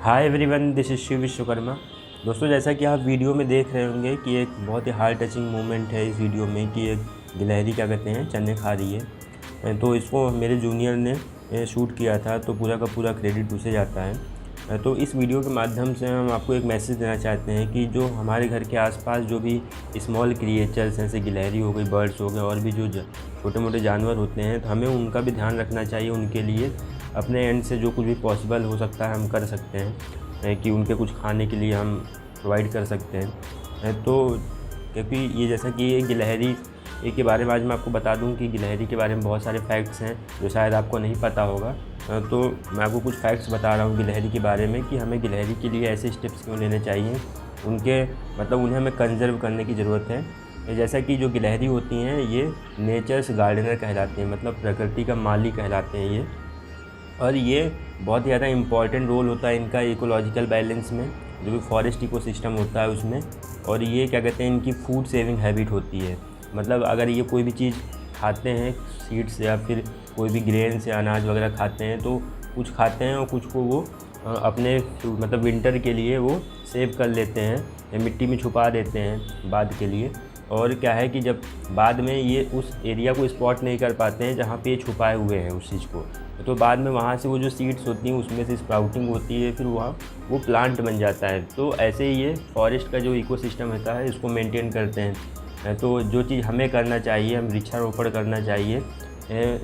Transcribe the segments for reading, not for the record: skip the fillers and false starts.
Hi everyone, this is Shiv Vishwakarma. दोस्तों, जैसा कि आप वीडियो में देख रहे होंगे कि एक बहुत ही हार्ट टचिंग मोमेंट है इस वीडियो में कि एक गिलहरी क्या कहते हैं चने खा रही है। तो इसको मेरे जूनियर ने शूट किया था, तो पूरा का पूरा क्रेडिट उसे जाता है। तो इस वीडियो के माध्यम से हम आपको एक मैसेज देना चाहते हैं कि जो हमारे घर के आसपास जो भी स्मॉल क्रिएचर्स हैं, जैसे गिलहरी हो गई, बर्ड्स हो गए और भी जो छोटे मोटे जानवर होते हैं, तो हमें उनका भी ध्यान रखना चाहिए। उनके लिए अपने एंड से जो कुछ भी पॉसिबल हो सकता है हम कर सकते हैं कि उनके कुछ खाने के लिए हम प्रोवाइड कर सकते हैं। तो क्योंकि ये जैसा कि ये गिलहरी के बारे में आज मैं आपको बता दूं कि गिलहरी के बारे में बहुत सारे फैक्ट्स हैं जो शायद आपको नहीं पता होगा। तो मैं आपको कुछ फैक्ट्स बता रहा हूँ गिलहरी के बारे में कि हमें गिलहरी के लिए ऐसे स्टेप्स क्यों लेने चाहिए, उनके मतलब उन्हें हमें कंजर्व करने की ज़रूरत है। जैसा कि जो गिलहरी होती हैं ये नेचर्स गार्डनर कहलाते हैं, मतलब प्रकृति का माली कहलाते हैं ये। और ये बहुत ज़्यादा इम्पॉर्टेंट रोल होता है इनका इकोलॉजिकल बैलेंस में, जो भी फॉरेस्ट इकोसिस्टम होता है उसमें। और ये क्या कहते हैं इनकी फूड सेविंग हैबिट होती है, मतलब अगर ये कोई भी चीज़ खाते हैं, सीड्स या फिर कोई भी ग्रेन्स या अनाज वगैरह खाते हैं, तो कुछ खाते हैं और कुछ को वो अपने मतलब विंटर के लिए वो सेव कर लेते हैं या मिट्टी में छुपा देते हैं बाद के लिए। और क्या है कि जब बाद में ये उस एरिया को स्पॉट नहीं कर पाते हैं जहाँ पे ये छुपाए हुए हैं उस चीज़ को, तो बाद में वहाँ से वो जो सीड्स होती हैं उसमें से स्प्राउटिंग होती है, फिर वहाँ वो प्लांट बन जाता है। तो ऐसे ही ये फॉरेस्ट का जो इकोसिस्टम होता है इसको मेंटेन करते हैं। तो जो चीज़ हमें करना चाहिए, हम वृक्षारोपण करना चाहिए।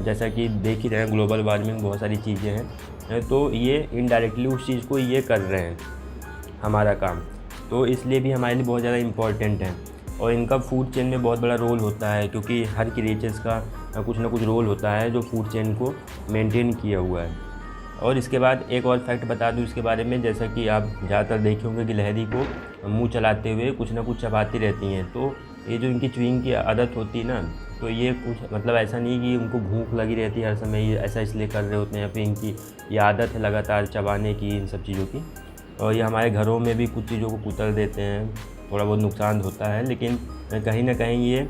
जैसा कि देख ही रहे हैं ग्लोबल वार्मिंग बहुत सारी चीज़ें हैं, तो ये इनडायरेक्टली उस चीज़ को ये कर रहे हैं हमारा काम, तो इसलिए भी हमारे लिए बहुत ज़्यादा इम्पॉर्टेंट है। और इनका फूड चेन में बहुत बड़ा रोल होता है, क्योंकि हर क्रिएचर्स का कुछ ना कुछ रोल होता है जो फूड चेन को मेंटेन किया हुआ है। और इसके बाद एक और फैक्ट बता दूं इसके बारे में, जैसा कि आप ज़्यादातर देखे होंगे गिलहरी को मुंह चलाते हुए कुछ ना कुछ चबाती रहती हैं। तो ये जो इनकी च्युइंग की आदत होती है ना, तो ये कुछ मतलब ऐसा नहीं कि उनको भूख लगी रहती है हर समय, ये ऐसा इसलिए कर रहे होते हैं, या फिर इनकी ये आदत है लगातार चबाने की इन सब चीज़ों की। और ये हमारे घरों में भी कुछ चीज़ों को कुतर देते हैं, थोड़ा बहुत नुकसान होता है, लेकिन कहीं ना कहीं ये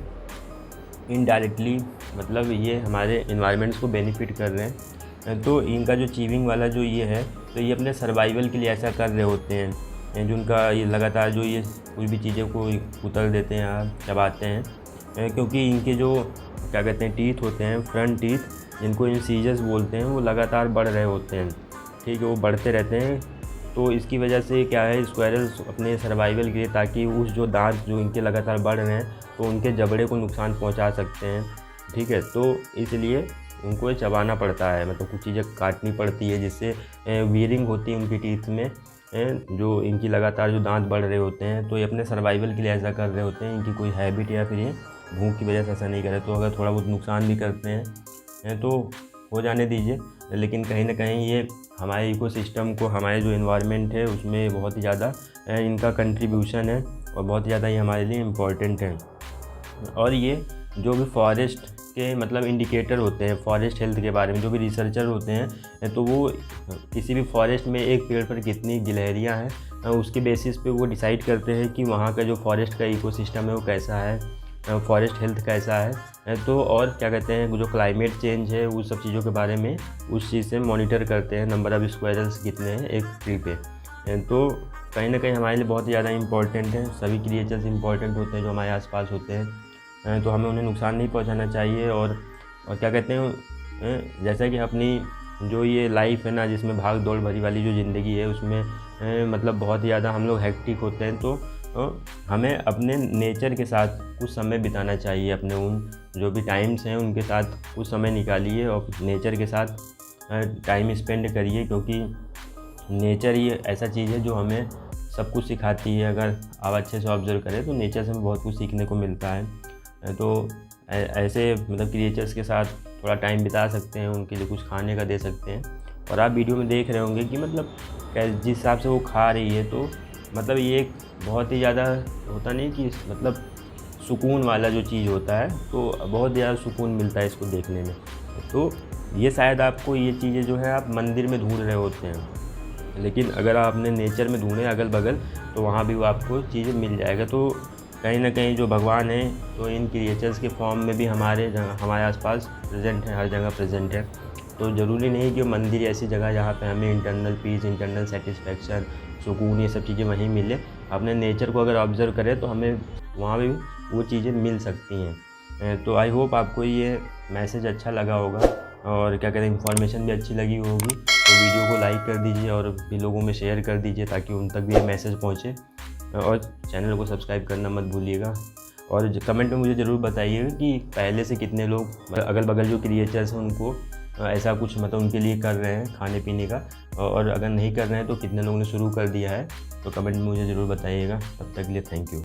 इनडायरेक्टली मतलब ये हमारे इन्वायरमेंट्स को बेनिफिट कर रहे हैं। तो इनका जो चीविंग वाला जो ये है, तो ये अपने सर्वाइवल के लिए ऐसा कर रहे होते हैं, जो उनका ये लगातार जो ये कोई भी चीज़ों को कुतर देते हैं या चबाते हैं, क्योंकि इनके जो क्या कहते हैं टीथ होते हैं, फ्रंट टीथ जिनको इंसीजर्स बोलते हैं, वो लगातार बढ़ रहे होते हैं। ठीक है, वो बढ़ते रहते हैं। तो इसकी वजह से क्या है, स्क्वायरल्स अपने सर्वाइवल के लिए, ताकि उस जो दांत जो इनके लगातार बढ़ रहे हैं तो उनके जबड़े को नुकसान पहुंचा सकते हैं। ठीक है, तो इसलिए उनको ये चबाना पड़ता है, मतलब कुछ चीज़ें काटनी पड़ती है, जिससे वीयरिंग होती है उनकी टीथ में, जो इनकी लगातार जो दांत बढ़ रहे होते हैं। तो ये अपने सर्वाइवल के लिए ऐसा कर रहे होते हैं, इनकी कोई हैबिट या फिर ये भूख की वजह से ऐसा नहीं करे। तो अगर थोड़ा बहुत नुकसान भी करते हैं तो हो जाने दीजिए, लेकिन कहीं ना कहीं ये हमारे इकोसिस्टम को, हमारे जो इन्वायरमेंट है उसमें बहुत ही ज़्यादा इनका कंट्रीब्यूशन है और बहुत ज़्यादा ये हमारे लिए इम्पॉर्टेंट है। और ये जो भी फॉरेस्ट के मतलब इंडिकेटर होते हैं फॉरेस्ट हेल्थ के बारे में, जो भी रिसर्चर होते हैं, तो वो किसी भी फॉरेस्ट में एक पेड़ पर कितनी गिलहरियाँ हैं उसके बेसिस पे वो डिसाइड करते हैं कि वहाँ का जो फॉरेस्ट का इकोसिस्टम है वो कैसा है, फॉरेस्ट हेल्थ कैसा है। तो और क्या कहते हैं जो क्लाइमेट चेंज है उस सब चीज़ों के बारे में उस चीज़ से मॉनिटर करते हैं, नंबर ऑफ़ स्क्वायरल्स कितने हैं एक ट्री पे। तो कहीं ना कहीं हमारे लिए बहुत ज़्यादा इम्पॉर्टेंट है। सभी क्रिएचर्स इम्पॉर्टेंट होते हैं जो हमारे आसपास होते हैं, तो हमें उन्हें नुकसान नहीं पहुंचाना चाहिए। और क्या कहते हैं जैसा कि अपनी जो ये लाइफ है ना, जिसमें भाग दौड़ भरी वाली जो ज़िंदगी है उसमें मतलब बहुत ज़्यादा हम लोग हेक्टिक होते हैं, तो हमें अपने नेचर के साथ कुछ समय बिताना चाहिए। अपने उन जो भी टाइम्स हैं उनके साथ कुछ समय निकालिए और नेचर के साथ टाइम स्पेंड करिए, क्योंकि नेचर ही ऐसा चीज़ है जो हमें सब कुछ सिखाती है। अगर आप अच्छे से ऑब्जर्व करें तो नेचर से हमें बहुत कुछ सीखने को मिलता है। तो ऐसे मतलब क्रिएचर्स के साथ थोड़ा टाइम बिता सकते हैं, उनके लिए कुछ खाने का दे सकते हैं। और आप वीडियो में देख रहे होंगे कि मतलब जिस हिसाब से वो खा रही है, तो मतलब ये एक बहुत ही ज़्यादा होता नहीं कि मतलब सुकून वाला जो चीज़ होता है, तो बहुत ज़्यादा सुकून मिलता है इसको देखने में। तो ये शायद आपको ये चीज़ें जो है आप मंदिर में ढूंढ रहे होते हैं, लेकिन अगर आपने नेचर में ढूंढे अगल बगल तो वहाँ भी वो आपको चीज़ें मिल जाएगा। तो कहीं ना कहीं जो भगवान है तो इन क्रिएचर्स के फॉर्म में भी हमारे आसपास प्रेजेंट है, हर जगह प्रेजेंट है। तो ज़रूरी नहीं कि मंदिर ऐसी जगह जहाँ पे हमें इंटरनल पीस, इंटरनल सेटिस्फेक्शन, सुकून, ये सब चीज़ें वहीं मिले। अपने नेचर को अगर ऑब्ज़र्व करें तो हमें वहाँ भी वो चीज़ें मिल सकती हैं। तो आई होप आपको ये मैसेज अच्छा लगा होगा और क्या कहते हैं, इन्फॉर्मेशन भी अच्छी लगी होगी। तो वीडियो को लाइक कर दीजिए और भी लोगों में शेयर कर दीजिए ताकि उन तक भी ये मैसेज पहुँचे, और चैनल को सब्सक्राइब करना मत भूलिएगा। और कमेंट में मुझे ज़रूर बताइएगा कि पहले से कितने लोग अगल बगल जो क्रिएचर्स हैं उनको ऐसा कुछ मतलब उनके लिए कर रहे हैं खाने पीने का, और अगर नहीं कर रहे हैं तो कितने लोगों ने शुरू कर दिया है। तो कमेंट में मुझे ज़रूर बताइएगा। तब तक के लिए थैंक यू।